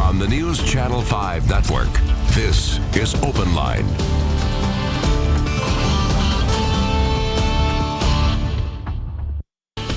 on the News Channel 5 network. This is Open Line.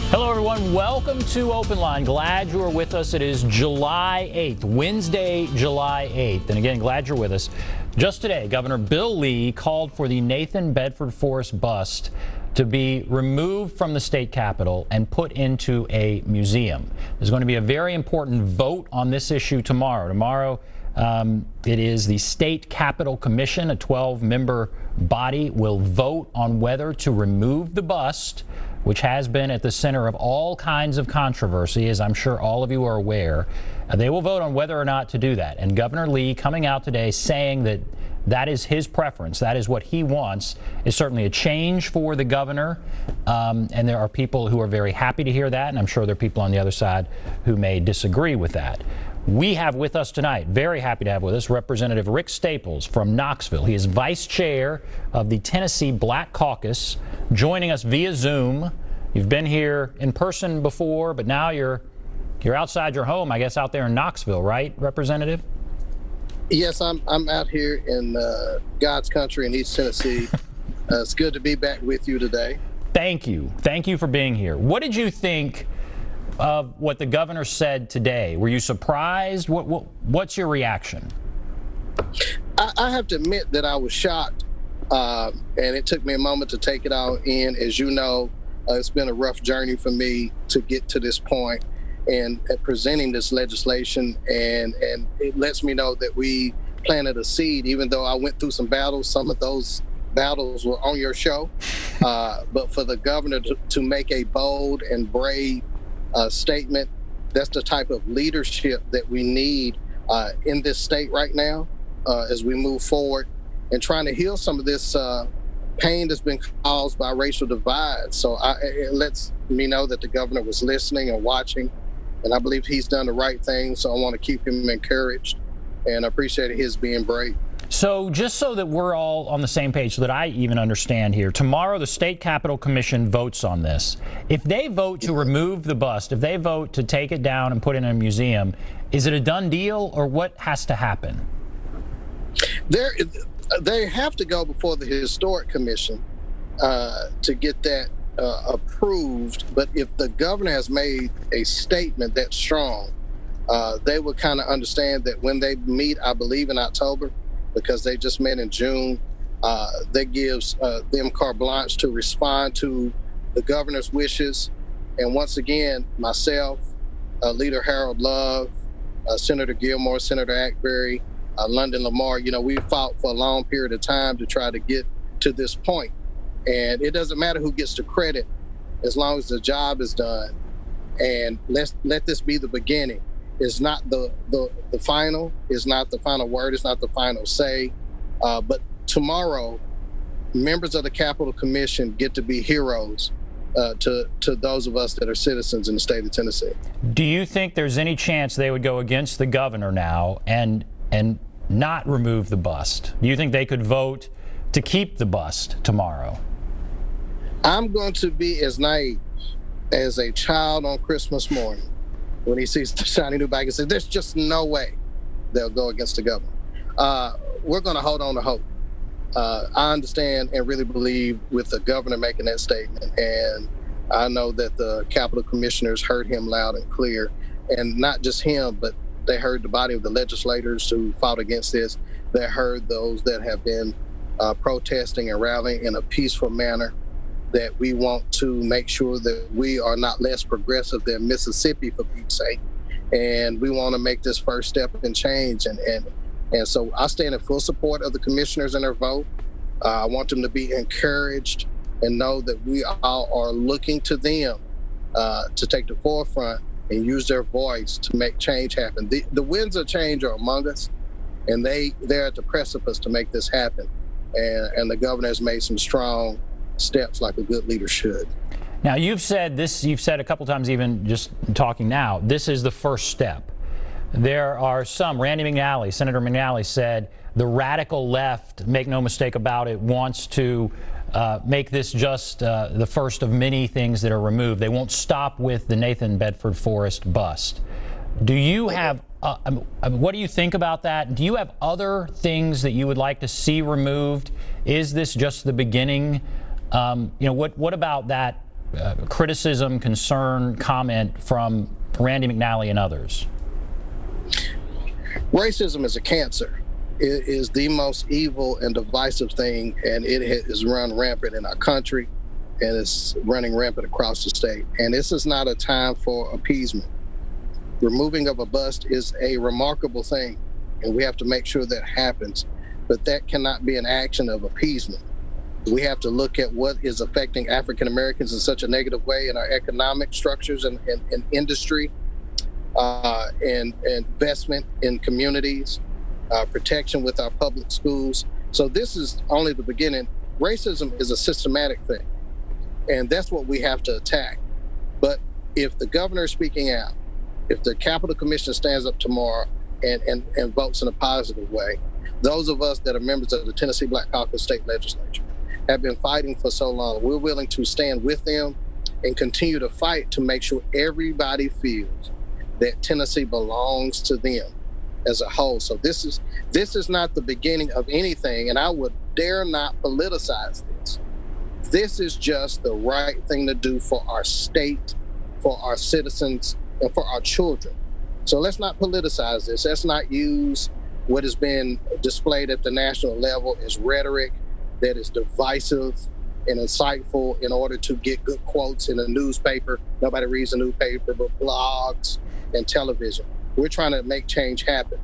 Hello, everyone. Welcome to Open Line. Glad you are with us. It is July 8th, Wednesday, July 8th. And again, glad you're with us. Just today, Governor Bill Lee called for the Nathan Bedford Forrest bust to be removed from the state capitol and put into a museum. There's going to be a very important vote on this issue tomorrow. Tomorrow, it is the State Capitol Commission, a 12-member body, will vote on whether to remove the bust, which has been at the center of all kinds of controversy, as I'm sure all of you are aware. They will vote on whether or not to do that. And Governor Lee coming out today saying that that is his preference, that is what he wants, is certainly a change for the governor. And there are people who are very happy to hear that, and I'm sure there are people on the other side who may disagree with that. We have with us tonight, very happy to have with us, Representative Rick Staples from Knoxville. He is vice chair of the Tennessee Black Caucus, joining us via Zoom. You've been here in person before, but now you're outside your home, I guess, out there in Knoxville, right, Representative? Yes, I'm out here in God's country in East Tennessee. It's good to be back with you today. Thank you. Thank you for being here. What did you think of what the governor said today? Were you surprised? What's your reaction? I have to admit that I was shocked, and it took me a moment to take it all in. As you know, it's been a rough journey for me to get to this point and presenting this legislation, and it lets me know that we planted a seed, even though I went through some battles. Some of those battles were on your show, but for the governor to make a bold and brave statement, that's the type of leadership that we need in this state right now as we move forward and trying to heal some of this pain that's been caused by racial divide. So it lets me know that the governor was listening and watching, and I believe he's done the right thing. So I want to keep him encouraged and appreciate his being brave. So just so that we're all on the same page, so that I even understand here, tomorrow the State Capitol Commission votes on this. If they vote to remove the bust, if they vote to take it down and put it in a museum, is it a done deal, or what has to happen? They have to go before the Historic Commission to get that approved. But if the governor has made a statement that's strong, they will kind of understand that when they meet, I believe in October, because they just met in June, that gives them carte blanche to respond to the governor's wishes. And once again, myself, Leader Harold Love, Senator Gilmore, Senator Ackberry, London Lamar, we fought for a long period of time to try to get to this point. And it doesn't matter who gets the credit as long as the job is done. And let this be the beginning. It's not the final, it's not the final word, it's not the final say. But tomorrow, members of the Capitol Commission get to be heroes to those of us that are citizens in the state of Tennessee. Do you think there's any chance they would go against the governor now and not remove the bust? Do you think they could vote to keep the bust tomorrow? I'm going to be as naive as a child on Christmas morning when he sees the shiny new bike and says, there's just no way they'll go against the governor. We're going to hold on to hope. I understand and really believe with the governor making that statement, and I know that the Capitol commissioners heard him loud and clear, and not just him, but they heard the body of the legislators who fought against this. They heard those that have been protesting and rallying in a peaceful manner, that we want to make sure that we are not less progressive than Mississippi, for Pete's sake. And we want to make this first step in change. And so I stand in full support of the commissioners in their vote. I want them to be encouraged and know that we all are looking to them to take the forefront and use their voice to make change happen. The winds of change are among us, and they're at the precipice to make this happen. And the governor has made some strong steps like a good leader should. Now, you've said a couple times, even just talking now, this is the first step. There are some, Senator McNally said, the radical left, make no mistake about it, wants to make this just the first of many things that are removed. They won't stop with the Nathan Bedford Forrest bust. Do you have what do you think about that? Do you have other things that you would like to see removed? Is this just the beginning? What about that criticism, concern, comment from Randy McNally and others? Racism is a cancer. It is the most evil and divisive thing, and it has run rampant in our country, and it's running rampant across the state. And this is not a time for appeasement. Removing of a bust is a remarkable thing, and we have to make sure that happens. But that cannot be an action of appeasement. We have to look at what is affecting African Americans in such a negative way in our economic structures and industry, and investment in communities, protection with our public schools. So this is only the beginning. Racism is a systematic thing, and that's what we have to attack. But if the governor is speaking out, if the Capitol Commission stands up tomorrow and votes in a positive way, those of us that are members of the Tennessee Black Caucus State Legislature have been fighting for so long. We're willing to stand with them and continue to fight to make sure everybody feels that Tennessee belongs to them as a whole. So this is not the beginning of anything, and I would dare not politicize this. This is just the right thing to do for our state, for our citizens, and for our children. So let's not politicize this. Let's not use what has been displayed at the national level as rhetoric that is divisive and insightful in order to get good quotes in a newspaper. Nobody reads the newspaper, but blogs and television. We're trying to make change happen.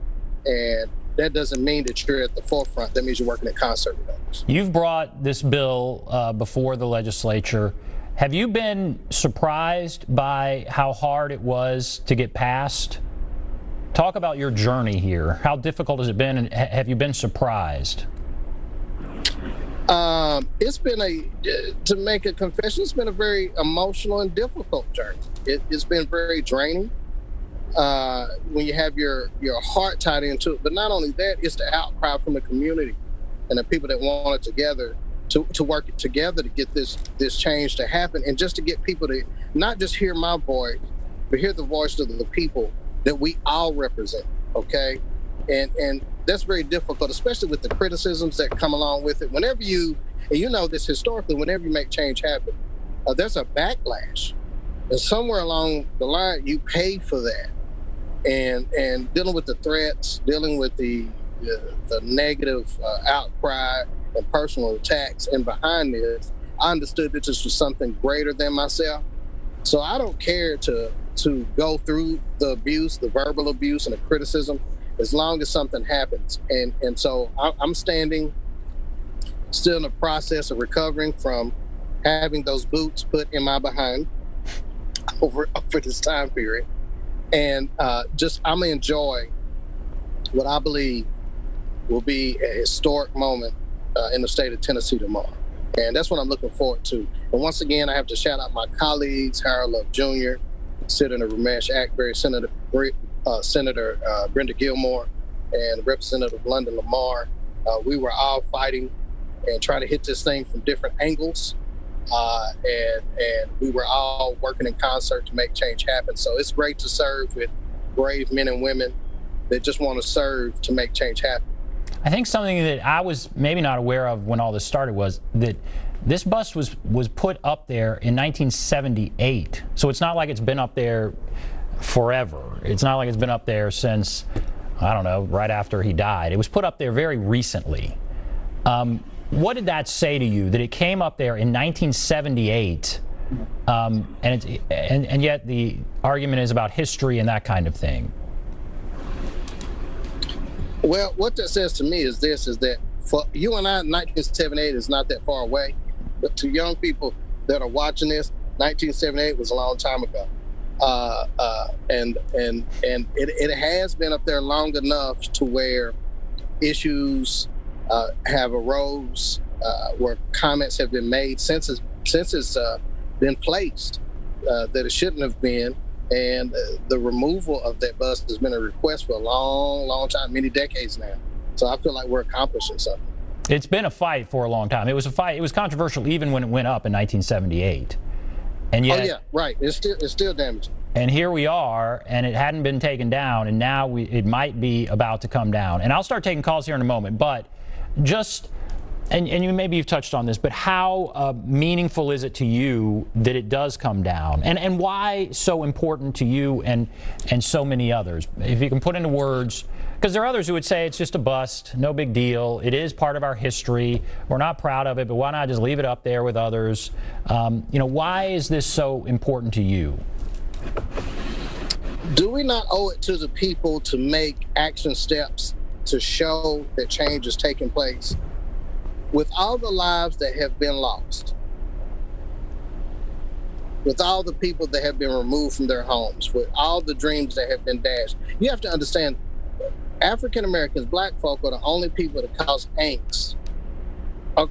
And that doesn't mean that you're at the forefront. That means you're working in concert with others. You've brought this bill before the legislature. Have you been surprised by how hard it was to get passed? Talk about your journey here. How difficult has it been, and have you been surprised? It's been to make a confession, it's been a very emotional and difficult journey. It's been very draining when you have your heart tied into it. But not only that, it's the outcry from the community and the people that want it together to work it together to get this change to happen, and just to get people to not just hear my voice, but hear the voice of the people that we all represent, okay? And that's very difficult, especially with the criticisms that come along with it. Whenever you know this historically, whenever you make change happen, there's a backlash. And somewhere along the line, you pay for that. And dealing with the threats, dealing with the negative outcry and personal attacks, and behind this, I understood that this was something greater than myself. So I don't care to go through the abuse, the verbal abuse and the criticism, as long as something happens. And so I'm standing still in the process of recovering from having those boots put in my behind over this time period. And I'm gonna enjoy what I believe will be a historic moment in the state of Tennessee tomorrow. And that's what I'm looking forward to. And once again, I have to shout out my colleagues, Harold Love Jr., Senator Ramesh Akberry, Senator Brenda Gilmore, and Representative London Lamar. We were all fighting and trying to hit this thing from different angles. And we were all working in concert to make change happen. So it's great to serve with brave men and women that just want to serve to make change happen. I think something that I was maybe not aware of when all this started was that this bust was put up there in 1978. So it's not like it's been up there forever. It's not like it's been up there since, I don't know, right after he died. It was put up there very recently. What did that say to you, that it came up there in 1978, and yet the argument is about history and that kind of thing? Well, what that says to me is that for you and I, 1978 is not that far away. But to young people that are watching this, 1978 was a long time ago. And it has been up there long enough to where issues have arose, where comments have been made since it's been placed that it shouldn't have been. And the removal of that bust has been a request for a long, long time, many decades now. So I feel like we're accomplishing something. It's been a fight for a long time. It was a fight. It was controversial even when it went up in 1978. And yet, oh yeah, right. It's still damaging. And here we are, and it hadn't been taken down, and now it might be about to come down. And I'll start taking calls here in a moment, but just, and you maybe you've touched on this, but how meaningful is it to you that it does come down? And why so important to you and so many others? If you can put into words, because there are others who would say it's just a bust, no big deal. It is part of our history. We're not proud of it, but why not just leave it up there with others? Why is this so important to you? Do we not owe it to the people to make action steps to show that change is taking place? With all the lives that have been lost, with all the people that have been removed from their homes, with all the dreams that have been dashed, you have to understand African Americans, black folk, are the only people that cause angst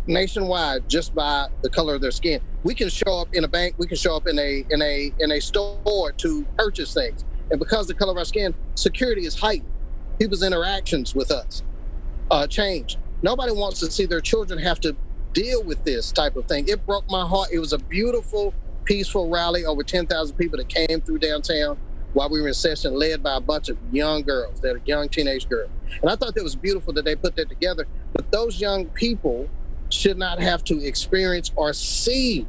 nationwide just by the color of their skin. We can show up in a bank, we can show up in a store to purchase things, and because of the color of our skin, security is heightened. People's interactions with us change. Nobody wants to see their children have to deal with this type of thing. It broke my heart. It was a beautiful, peaceful rally, over 10,000 people that came through downtown while we were in session, led by a bunch of young girls, that are young teenage girls. And I thought that was beautiful that they put that together. But those young people should not have to experience or see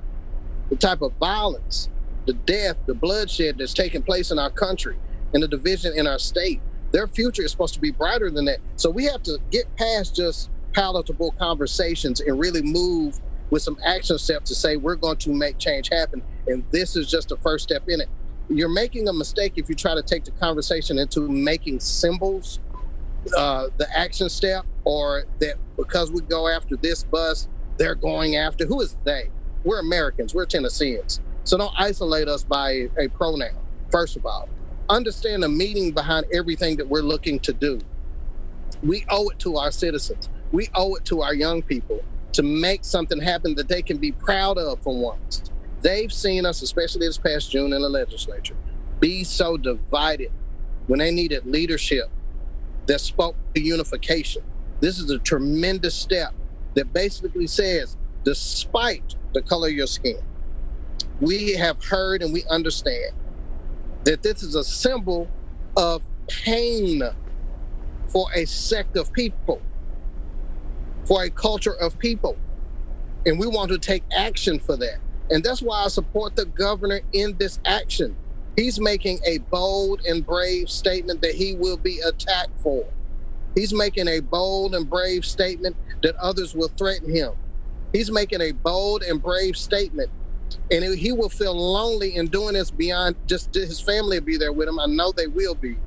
the type of violence, the death, the bloodshed that's taking place in our country and the division in our state. Their future is supposed to be brighter than that. So we have to get past just palatable conversations and really move with some action steps to say we're going to make change happen. And this is just the first step in it. You're making a mistake if you try to take the conversation into making symbols the action step, or that because we go after this bus, they're going after. Who is they? We're Americans. We're Tennesseans. So don't isolate us by a pronoun, first of all. Understand the meaning behind everything that we're looking to do. We owe it to our citizens. We owe it to our young people to make something happen that they can be proud of for once. They've seen us, especially this past June in the legislature, be so divided when they needed leadership that spoke to unification. This is a tremendous step that basically says, despite the color of your skin, we have heard and we understand that this is a symbol of pain for a sect of people, for a culture of people. And we want to take action for that. And that's why I support the governor in this action. He's making a bold and brave statement that he will be attacked for. He's making a bold and brave statement that others will threaten him. He's making a bold and brave statement, and he will feel lonely in doing this beyond just his family will be there with him. I know they will be,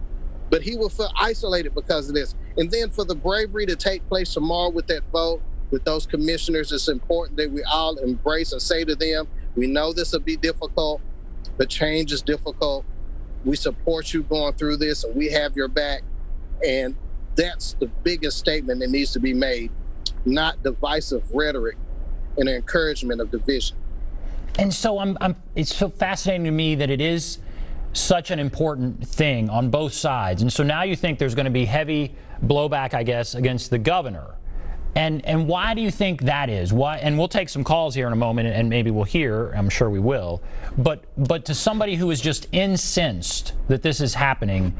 but he will feel isolated because of this. And then for the bravery to take place tomorrow with that vote, with those commissioners, it's important that we all embrace and say to them, we know this will be difficult, but change is difficult. We support you going through this, and we have your back. And that's the biggest statement that needs to be made, not divisive rhetoric and encouragement of division. And so it's so fascinating to me that it is such an important thing on both sides. And so now you think there's going to be heavy blowback, I guess, against the governor. And why do you think that is? Why? And we'll take some calls here in a moment, and maybe we'll hear. I'm sure we will. But to somebody who is just incensed that this is happening,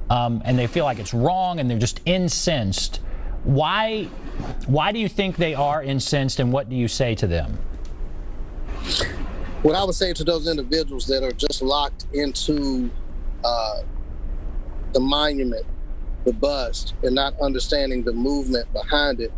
and they feel like it's wrong, and they're just incensed. Why do you think they are incensed, and what do you say to them? What I would say to those individuals that are just locked into the monument, the bust, and not understanding the movement behind it,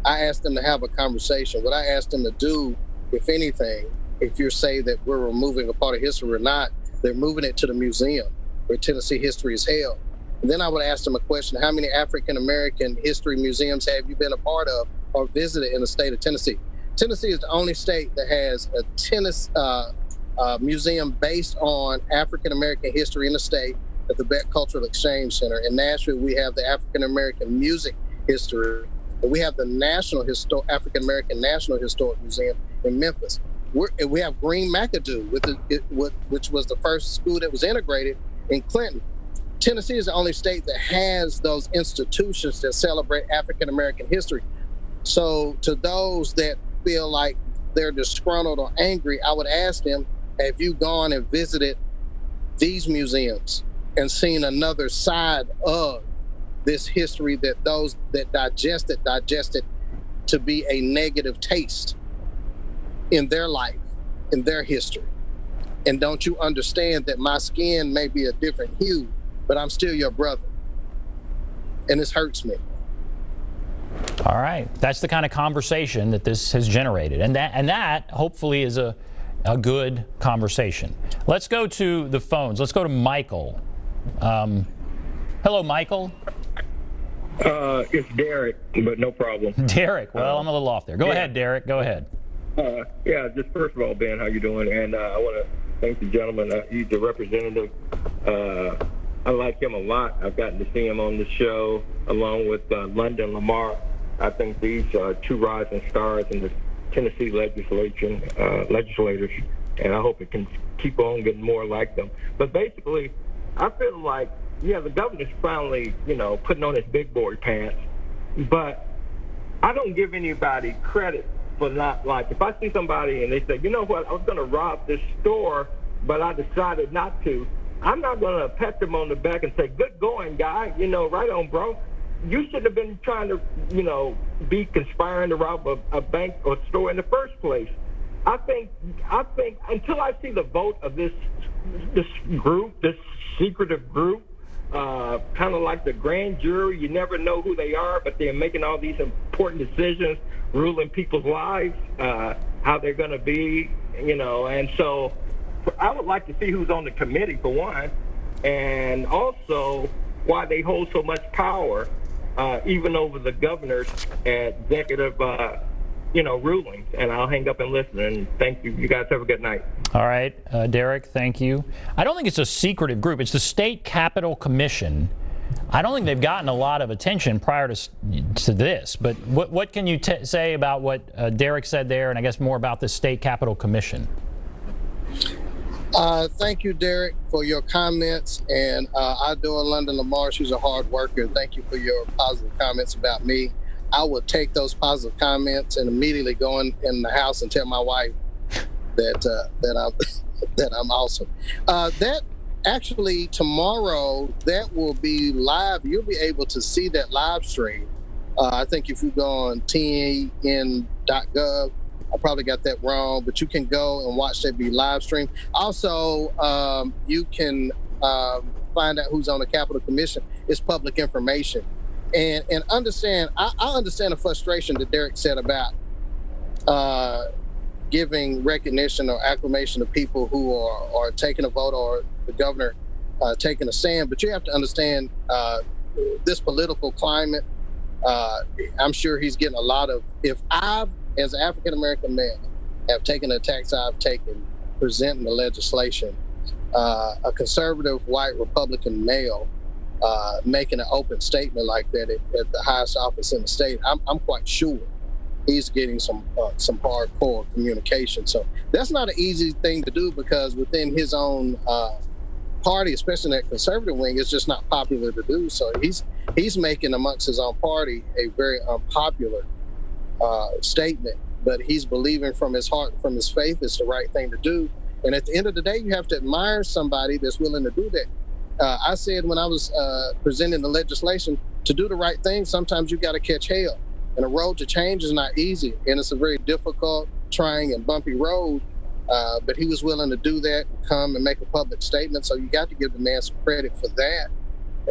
I asked them to have a conversation. What I asked them to do, if anything, if you say that we're removing a part of history or not, they're moving it to the museum where Tennessee history is held. And then I would ask them a question: how many African-American history museums have you been a part of or visited in the state of Tennessee? Tennessee is the only state that has a museum based on African-American history in the state at the Beck Cultural Exchange Center. In Nashville, we have the African-American Music History. And we have the African-American National Historic Museum in Memphis. We have Green McAdoo, which was the first school that was integrated in Clinton. Tennessee is the only state that has those institutions that celebrate African-American history. So to those that feel like they're disgruntled or angry, I would ask them, have you gone and visited these museums and seen another side of this history that those that digest it to be a negative taste in their life, in their history. And don't you understand that my skin may be a different hue, but I'm still your brother. And this hurts me. All right. That's the kind of conversation that this has generated. And that hopefully is a good conversation. Let's go to the phones. Let's go to Michael. Hello, Michael. It's Derek, but no problem. Derek. Well, I'm a little off there. Go ahead, Derek. Go ahead. Yeah, just first of all, Ben, how you doing? And I want to thank the gentleman. He's a representative. I like him a lot. I've gotten to see him on the show along with London Lamar. I think these are two rising stars in the Tennessee legislators, and I hope it can keep on getting more like them. But basically, I feel like, yeah, the governor's finally, putting on his big boy pants, but I don't give anybody credit for not, like, if I see somebody and they say, you know what, I was going to rob this store, but I decided not to, I'm not going to pat them on the back and say, good going, guy, right on, bro. You shouldn't have been trying to, be conspiring to rob a bank or store in the first place. I think until I see the vote of this group, this secretive group, kind of like the grand jury, you never know who they are, but they're making all these important decisions, ruling people's lives, how they're going to be, and so I would like to see who's on the committee, for one, and also why they hold so much power, even over the governor's executive, rulings. And I'll hang up and listen. And thank you. You guys have a good night. All right, Derek, thank you. I don't think it's a secretive group. It's the State Capitol Commission. I don't think they've gotten a lot of attention prior to this. But what can you say about what Derek said there, and I guess more about the State Capitol Commission? Thank you, Derek, for your comments. And I adore London Lamar. She's a hard worker. Thank you for your positive comments about me. I will take those positive comments and immediately go in the house and tell my wife that I'm awesome. That actually tomorrow, that will be live. You'll be able to see that live stream. I think if you go on ten.gov, I probably got that wrong, but you can go and watch that be live stream. Also, you can find out who's on the Capitol Commission. It's public information. And understand, I understand the frustration that Derek said about giving recognition or acclamation to people who are taking a vote, or the governor taking a stand. But you have to understand this political climate. I'm sure he's getting a lot of, if I've, as an African-American man, have taken the attacks I've taken presenting the legislation, a conservative white Republican male making an open statement like that at the highest office in the state, I'm quite sure he's getting some hardcore communication. So that's not an easy thing to do, because within his own party, especially in that conservative wing, it's just not popular to do. So he's making amongst his own party a very unpopular statement, but he's believing from his heart, from his faith, it's the right thing to do. And at the end of the day, you have to admire somebody that's willing to do that. I said when I was presenting the legislation, to do the right thing, sometimes you got to catch hell. And the road to change is not easy, and it's a very difficult, trying, and bumpy road. But he was willing to do that, and come and make a public statement. So you got to give the man some credit for that.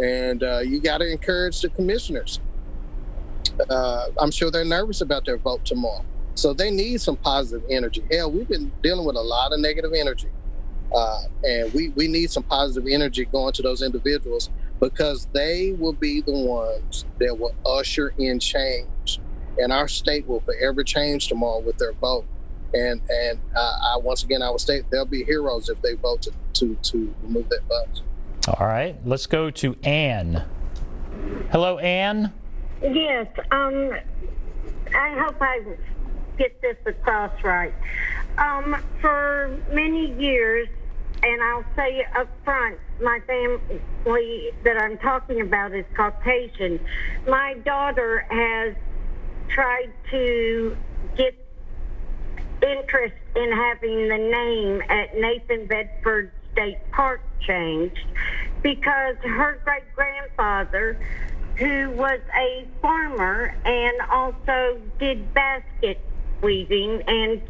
And you got to encourage the commissioners. I'm sure they're nervous about their vote tomorrow. So they need some positive energy. Hell, we've been dealing with a lot of negative energy. And we need some positive energy going to those individuals, because they will be the ones that will usher in change. And our state will forever change tomorrow with their vote. And once again, I will state they'll be heroes if they vote to remove that vote. All right, let's go to Ann. Hello, Ann. Yes, I hope I get this across right. For many years, and I'll say up front, my family that I'm talking about is Caucasian. My daughter has tried to get interest in having the name at Nathan Bedford State Park changed because her great-grandfather, who was a farmer and also did basket weaving and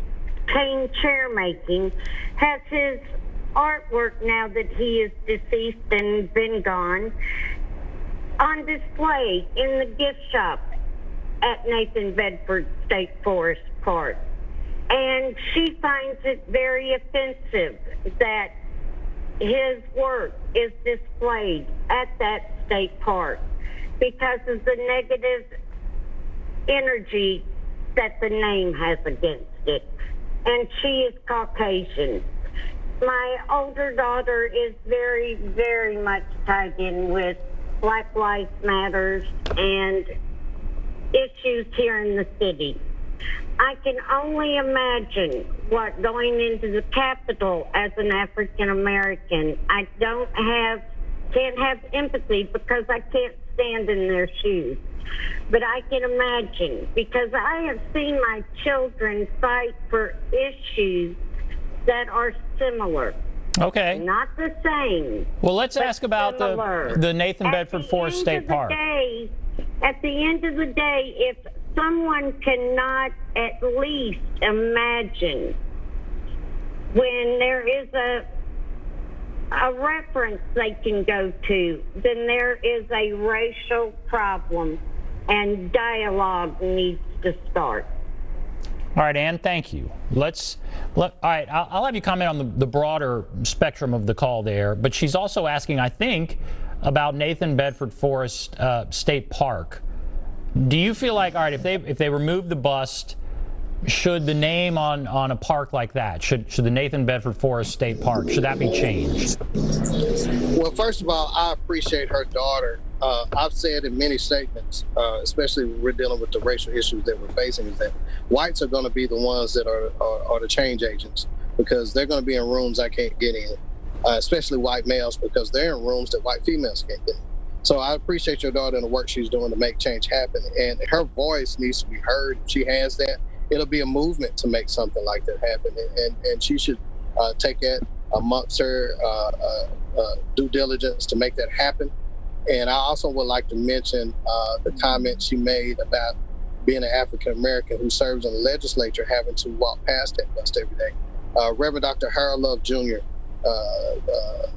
cane chair making, has his artwork, now that he is deceased and been gone, on display in the gift shop at Nathan Bedford State Forest Park. And she finds it very offensive that his work is displayed at that state park because of the negative energy that the name has against it. And she is Caucasian. My older daughter is very, very much tied in with Black Lives Matters and issues here in the city. I can only imagine what going into the Capitol as an African American. I can't have empathy because I can't stand in their shoes. But I can imagine, because I have seen my children fight for issues that are similar. Okay. Not the same. Well, let's ask about the Nathan Bedford Forrest State Park. At the end of the day, if someone cannot at least imagine when there is a reference they can go to, then there is a racial problem and dialogue needs to start. All right, Ann, thank you. All right, I'll have you comment on the broader spectrum of the call there, but she's also asking, I think, about Nathan Bedford Forrest State Park. Do you feel like, all right, if they remove the bust, should the name on a park like that, should the Nathan Bedford Forrest State Park, should that be changed? Well, first of all, I appreciate her daughter. I've said in many statements, especially when we're dealing with the racial issues that we're facing, is that whites are going to be the ones that are the change agents, because they're going to be in rooms I can't get in, especially white males, because they're in rooms that white females can't get in. So I appreciate your daughter and the work she's doing to make change happen. And her voice needs to be heard. If she has that, it'll be a movement to make something like that happen. And she should take that amongst her due diligence to make that happen. And I also would like to mention the comment she made about being an African American who serves in the legislature having to walk past that bus every day. Reverend Dr. Harold Love Jr.,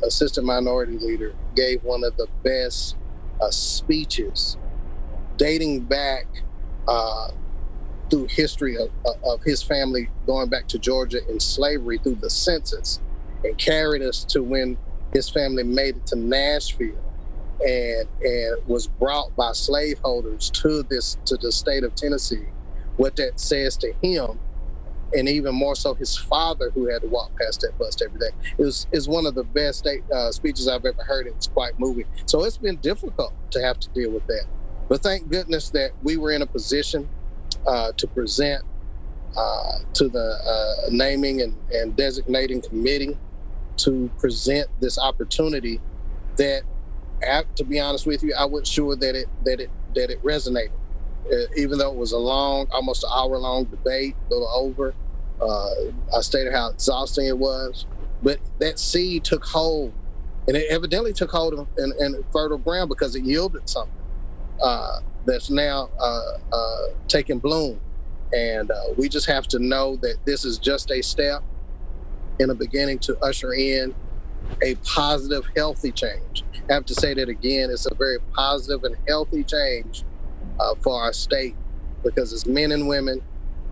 Assistant Minority Leader, gave one of the best speeches dating back through history of his family going back to Georgia in slavery through the census, and carried us to when his family made it to Nashville and was brought by slaveholders to the state of Tennessee. What that says to him, and even more so his father, who had to walk past that bus every day. Is one of the best speeches I've ever heard. It's quite moving. So it's been difficult to have to deal with that. But thank goodness that we were in a position to present to the naming and designating committee to present this opportunity that, to be honest with you, I wasn't sure that it resonated. Even though it was a long, almost an hour-long debate, a little over, I stated how exhausting it was. But that seed took hold, and it evidently took hold in fertile ground because it yielded something that's now taking bloom. And we just have to know that this is just a step in the beginning to usher in a positive, healthy change. I have to say that again, it's a very positive and healthy change for our state, because it's men and women,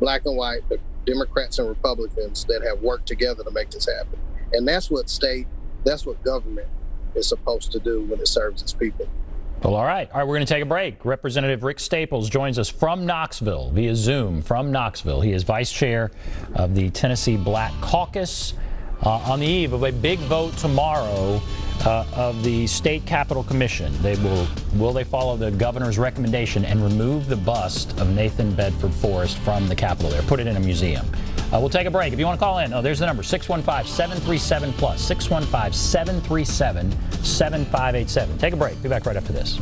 black and white, but Democrats and Republicans that have worked together to make this happen. And that's what government is supposed to do when it serves its people. Well, all right, we're going to take a break. Representative Rick Staples joins us from Knoxville via Zoom from Knoxville. He is vice chair of the Tennessee Black Caucus on the eve of a big vote tomorrow of the State Capitol Commission. Will they follow the governor's recommendation and remove the bust of Nathan Bedford Forrest from the Capitol there, put it in a museum? We'll take a break. If you want to call in, there's the number, 615-737-PLUS, 615-737-7587. Take a break. Be back right after this.